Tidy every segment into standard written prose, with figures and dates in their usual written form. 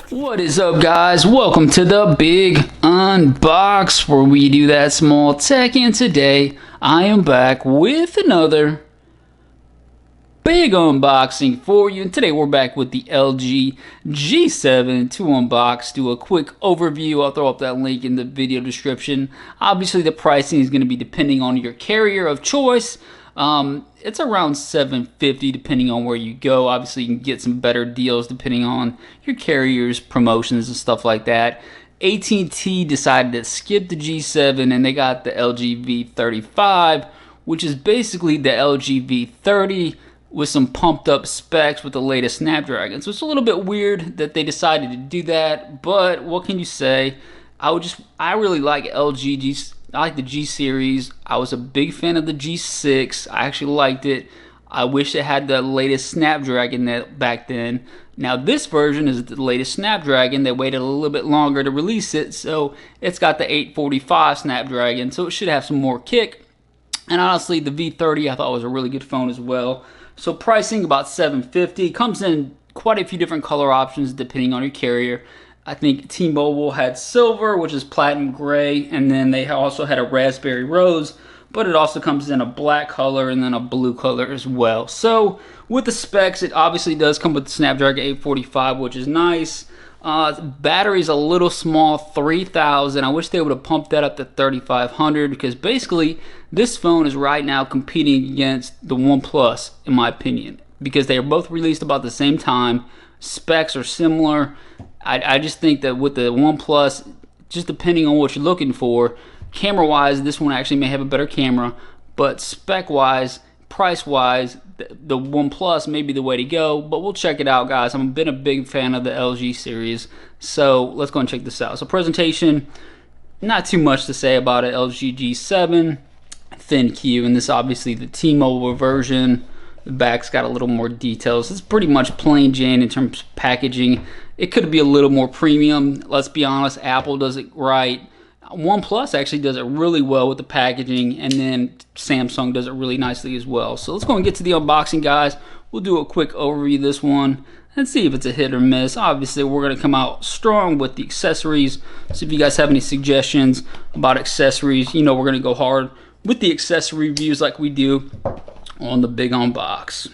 What is up, guys? Welcome to the big unbox where we do that small tech, and today I am back with another big unboxing for you. And today we're back with the LG G7 to unbox, do a quick overview. I'll throw up that link in the video description. Obviously the pricing is going to be depending on your carrier of choice. It's around $750 depending on where you go. Obviously you can get some better deals depending on your carrier's promotions and stuff like that. AT&T decided to skip the G7 and they got the LG V35, which is basically the LG V30 with some pumped up specs with the latest Snapdragon. So it's a little bit weird that they decided to do that, but what can you say? I really like I like the G series. I was a big fan of the G6. I actually liked it. I wish it had the latest Snapdragon back then. Now this version is the latest Snapdragon. They waited a little bit longer to release it, so it's got the 845 Snapdragon, so it should have some more kick. And honestly, the V30 I thought was a really good phone as well. So pricing about $750. Comes in quite a few different color options depending on your carrier. I think T-Mobile had silver, which is platinum gray, and then they also had a raspberry rose, but it also comes in a black color and then a blue color as well. So with the specs, it obviously does come with the Snapdragon 845, which is nice. Battery's a little small, 3,000. I wish they would have pumped that up to 3,500 because basically this phone is right now competing against the OnePlus, in my opinion, because they are both released about the same time. Specs are similar. I just think that with the OnePlus, just depending on what you're looking for, camera-wise, this one actually may have a better camera, but spec-wise, price-wise, the OnePlus may be the way to go, but we'll check it out, guys. I've been a big fan of the LG series, so let's go and check this out. So presentation, not too much to say about it. LG G7, ThinQ, and this is obviously the T-Mobile version. The back's got a little more details. It's pretty much plain Jane in terms of packaging. It could be a little more premium. Let's be honest, Apple does it right. OnePlus actually does it really well with the packaging, and then Samsung does it really nicely as well. So let's go and get to the unboxing, guys. We'll do a quick overview of this one and see if it's a hit or miss. Obviously, we're going to come out strong with the accessories. So if you guys have any suggestions about accessories, you know we're going to go hard with the accessory reviews like we do on the big unbox.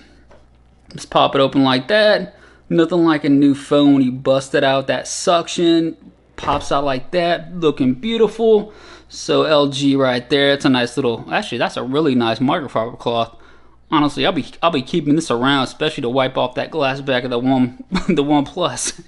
Let's pop it open like that. Nothing like a new phone. You bust it out, that suction pops out like that, looking beautiful. So LG right there. It's a nice little, actually that's a really nice microfiber cloth. Honestly, I'll be keeping this around, especially to wipe off that glass back of the OnePlus.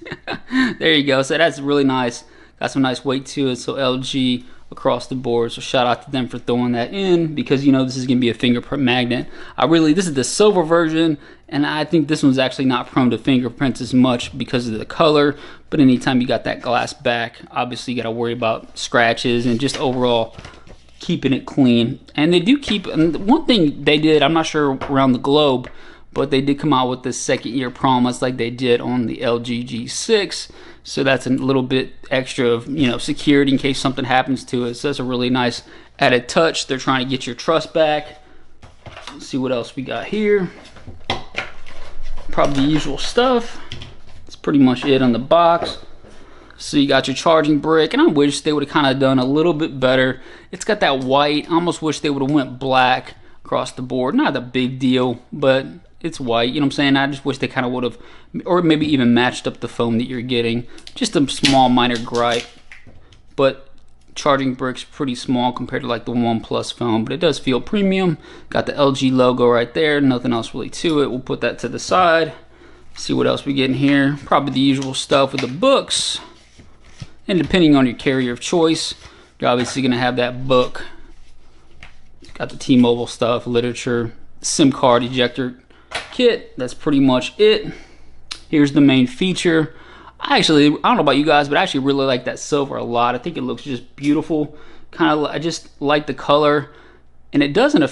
There you go. So that's really nice. Got some nice weight to it. So LG across the board, so shout out to them for throwing that in, because you know this is gonna be a fingerprint magnet. This is the silver version, and I think this one's actually not prone to fingerprints as much because of the color, but anytime you got that glass back, obviously you gotta worry about scratches and just overall keeping it clean. And they do keep, and one thing they did, I'm not sure around the globe, but they did come out with this second year promise like they did on the LG G6. So that's a little bit extra of, you know, security in case something happens to it. So that's a really nice added touch. They're trying to get your trust back. Let's see what else we got here. Probably the usual stuff. That's pretty much it on the box. So you got your charging brick, and I wish they would have kind of done a little bit better. It's got that white. I almost wish they would have went black across the board. Not a big deal, but it's white, you know what I'm saying? I just wish they kind of would have, or maybe even matched up the phone that you're getting. Just a small minor gripe, but charging brick's pretty small compared to like the OnePlus phone, but it does feel premium. Got the LG logo right there, nothing else really to it. We'll put that to the side. See what else we get in here. Probably the usual stuff with the books, and depending on your carrier of choice, you're obviously gonna have that book. Got the T-Mobile stuff, literature, SIM card ejector kit. That's pretty much it. Here's the main feature. I don't know about you guys, but I actually really like that silver a lot. I think it looks just beautiful. I just like the color, and it doesn't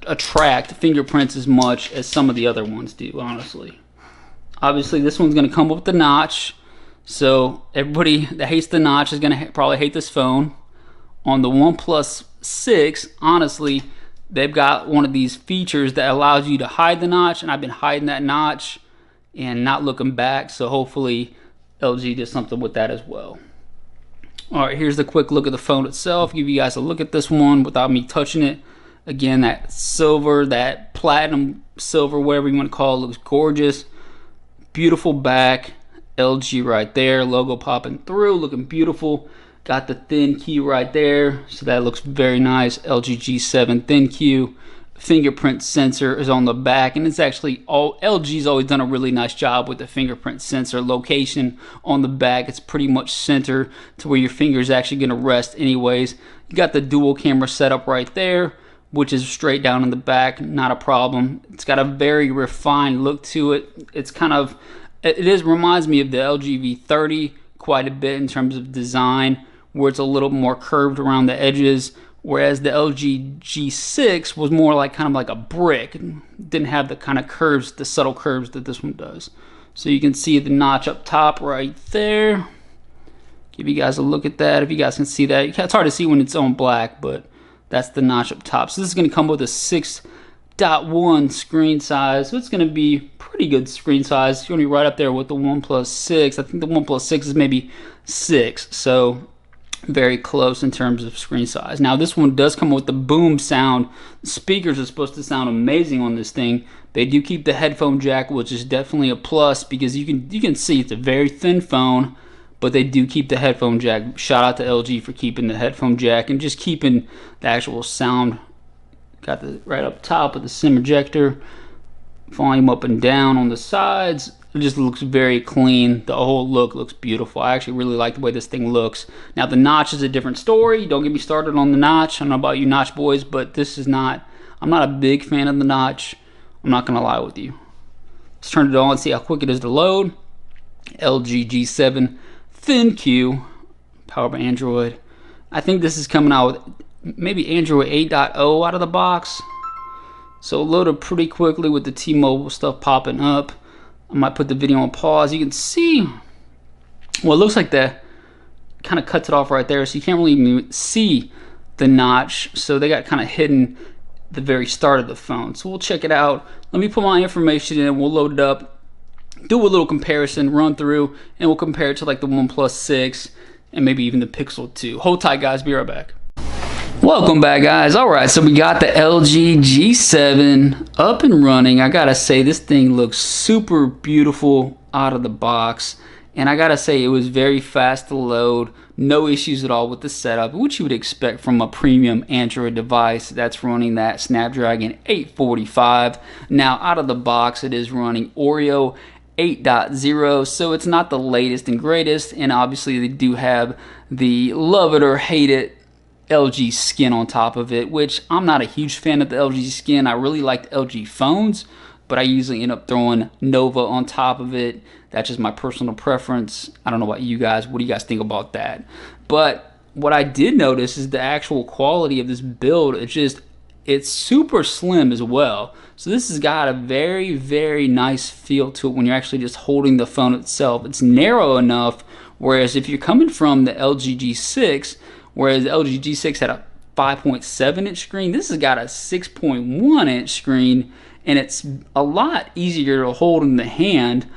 attract fingerprints as much as some of the other ones do, honestly. Obviously this one's going to come with the notch, so everybody that hates the notch is going to probably hate this phone. On the OnePlus 6, honestly, they've got one of these features that allows you to hide the notch, and I've been hiding that notch and not looking back, so hopefully LG did something with that as well. Alright, here's the quick look at the phone itself. Give you guys a look at this one without me touching it. Again, that silver, that platinum silver, whatever you want to call it, looks gorgeous. Beautiful back. LG right there. Logo popping through, looking beautiful. Got the ThinQ right there, so that looks very nice. LG G7 ThinQ. Fingerprint sensor is on the back, and it's actually all LG's always done a really nice job with the fingerprint sensor location on the back. It's pretty much center to where your finger is actually going to rest anyways. You got the dual camera setup right there, which is straight down in the back, not a problem. It's got a very refined look to it. It's kind of, reminds me of the LG V30 quite a bit in terms of design, where it's a little more curved around the edges, whereas the LG G6 was more like kind of like a brick. It didn't have the kind of curves, the subtle curves that this one does. So you can see the notch up top right there. Give you guys a look at that if you guys can see that. It's hard to see when it's on black, but that's the notch up top. So this is going to come with a 6.1 screen size. So it's going to be pretty good screen size. It's going to be right up there with the OnePlus 6. I think the OnePlus 6 is maybe 6. So very close in terms of screen size. Now this one does come with the boom sound. The speakers are supposed to sound amazing on this thing. They do keep the headphone jack, which is definitely a plus, because you can see it's a very thin phone, but they do keep the headphone jack. Shout out to LG for keeping the headphone jack and just keeping the actual sound. Got the right up top with the SIM ejector, volume up and down on the sides. It just looks very clean. The whole look looks beautiful. I actually really like the way this thing looks. Now the notch is a different story. Don't get me started on the notch. I don't know about you notch boys, but this is not, I'm not a big fan of the notch. I'm not gonna lie with you. Let's turn it on and see how quick it is to load. LG G7 ThinQ, powered by Android. I think this is coming out with maybe Android 8.0 out of the box. So it loaded pretty quickly with the T-Mobile stuff popping up. I might put the video on pause. You can see, well, it looks like that kind of cuts it off right there, so you can't really even see the notch. So they got kind of hidden at the very start of the phone. So we'll check it out. Let me put my information in, we'll load it up, do a little comparison, run through, and we'll compare it to like the OnePlus 6 and maybe even the Pixel 2. Hold tight, guys. Be right back. Welcome back, guys. Alright, so we got the LG G7 up and running. I gotta say, this thing looks super beautiful out of the box, and I gotta say it was very fast to load. No issues at all with the setup, which you would expect from a premium Android device that's running that Snapdragon 845. Now out of the box it is running Oreo 8.0, so it's not the latest and greatest, and obviously they do have the love it or hate it LG skin on top of it, which I'm not a huge fan of the LG skin. I really like the LG phones, but I usually end up throwing Nova on top of it. That's just my personal preference. I don't know about you guys. What do you guys think about that? But what I did notice is the actual quality of this build. It's super slim as well. So this has got a very, very nice feel to it when you're actually just holding the phone itself. It's narrow enough, whereas if you're coming from the LG G6, whereas the LG G6 had a 5.7 inch screen, this has got a 6.1 inch screen, and it's a lot easier to hold in the hand.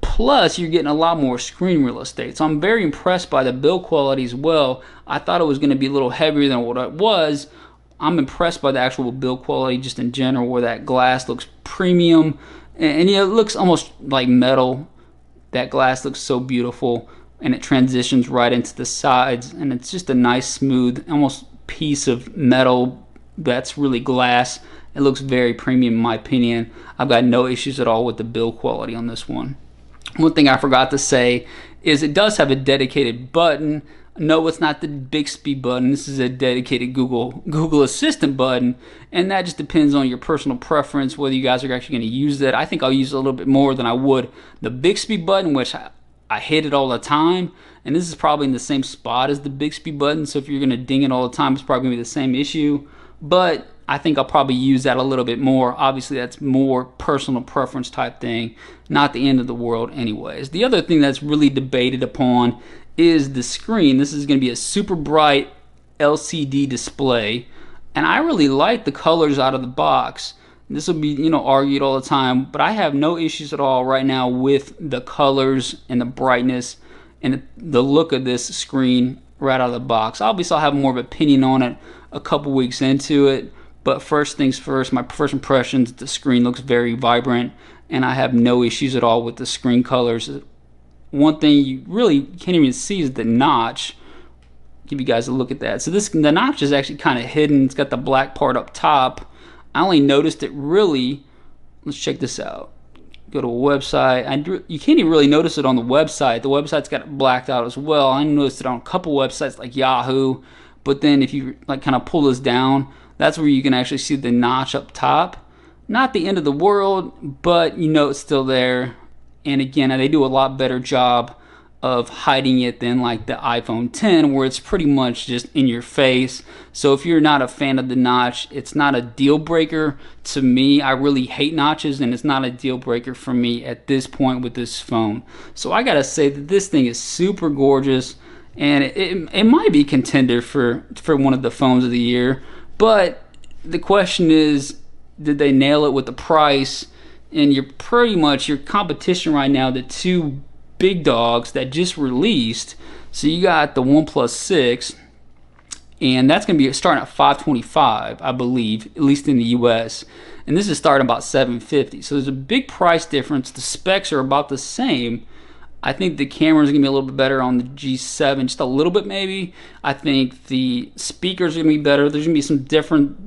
Plus, you're getting a lot more screen real estate. So I'm very impressed by the build quality as well. I thought it was going to be a little heavier than what it was. I'm impressed by the actual build quality just in general, where that glass looks premium. And yeah, it looks almost like metal. That glass looks so beautiful, and it transitions right into the sides, and it's just a nice smooth almost piece of metal that's really glass. It looks very premium in my opinion. I've got no issues at all with the build quality on this one. One thing I forgot to say is it does have a dedicated button. No, it's not the Bixby button. This is a dedicated Google Assistant button, and that just depends on your personal preference whether you guys are actually going to use that. I think I'll use it a little bit more than I would the Bixby button, which I hit it all the time, and this is probably in the same spot as the Bixby button, so if you're going to ding it all the time, it's probably going to be the same issue. But I think I'll probably use that a little bit more. Obviously, that's more personal preference type thing, not the end of the world anyways. The other thing that's really debated upon is the screen. This is going to be a super bright LCD display, and I really like the colors out of the box. This will be, argued all the time, but I have no issues at all right now with the colors and the brightness. and the look of this screen right out of the box. Obviously, I'll have more of an opinion on it a couple weeks into it, but first things first, my first impressions, the screen looks very vibrant, and I have no issues at all with the screen colors. One thing you really can't even see is the notch. Give you guys a look at that. So the notch is actually kind of hidden. It's got the black part up top. I only noticed it really, let's check this out. Go to a website. You can't even really notice it on the website. The website's got it blacked out as well. I noticed it on a couple websites like Yahoo, but then if you like kind of pull this down, that's where you can actually see the notch up top. Not the end of the world, but you know it's still there. And again, they do a lot better job of hiding it than like the iPhone 10, where it's pretty much just in your face. So if you're not a fan of the notch, it's not a deal breaker to me. I really hate notches, and it's not a deal breaker for me at this point with this phone. So I gotta say that this thing is super gorgeous, and it might be contender for one of the phones of the year. But the question is, did they nail it with the price? And you're pretty much your competition right now, the two big dogs that just released. So you got the OnePlus 6, and that's going to be starting at $525, I believe, at least in the US, and this is starting about $750. So there's a big price difference. The specs are about the same. I think the camera is going to be a little bit better on the G7, just a little bit maybe. I think the speakers are going to be better. There's going to be some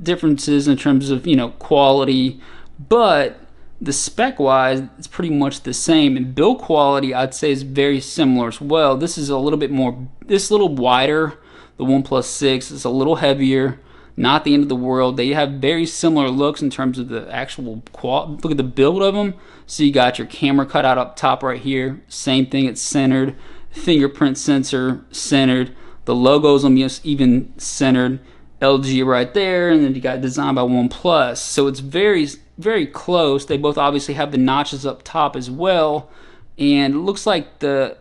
differences in terms of, you know, quality, but the spec wise, it's pretty much the same. And build quality, I'd say, is very similar as well. This is a little bit more, this little wider. The OnePlus 6 is a little heavier. Not the end of the world. They have very similar looks in terms of the actual quality. Look at the build of them. So you got your camera cut out up top right here. Same thing, it's centered. Fingerprint sensor centered. The logo's on even centered. LG right there, and then you got designed by OnePlus. So it's very, very close. They both obviously have the notches up top as well, and it looks like the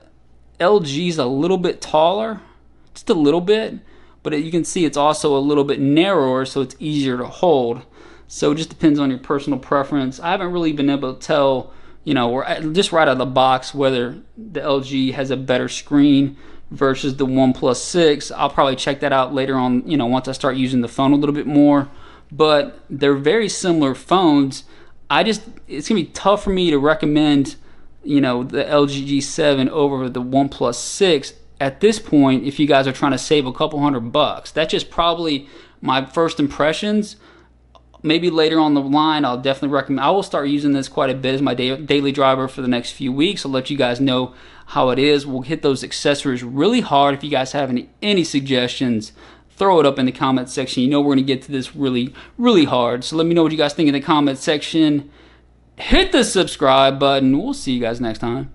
LG's a little bit taller, just a little bit, but you can see it's also a little bit narrower, so it's easier to hold. So it just depends on your personal preference. I haven't really been able to tell, you know, just right out of the box whether the LG has a better screen versus the OnePlus 6. I'll probably check that out later on, you know, once I start using the phone a little bit more. But they're very similar phones. It's gonna be tough for me to recommend, you know, the LG G7 over the OnePlus 6 at this point if you guys are trying to save a couple $100. That's just probably my first impressions. Maybe later on the line, I'll definitely recommend. I will start using this quite a bit as my daily driver for the next few weeks. I'll let you guys know how it is. We'll hit those accessories really hard. If you guys have any suggestions, throw it up in the comment section. You know we're going to get to this really, really hard. So let me know what you guys think in the comment section. Hit the subscribe button. We'll see you guys next time.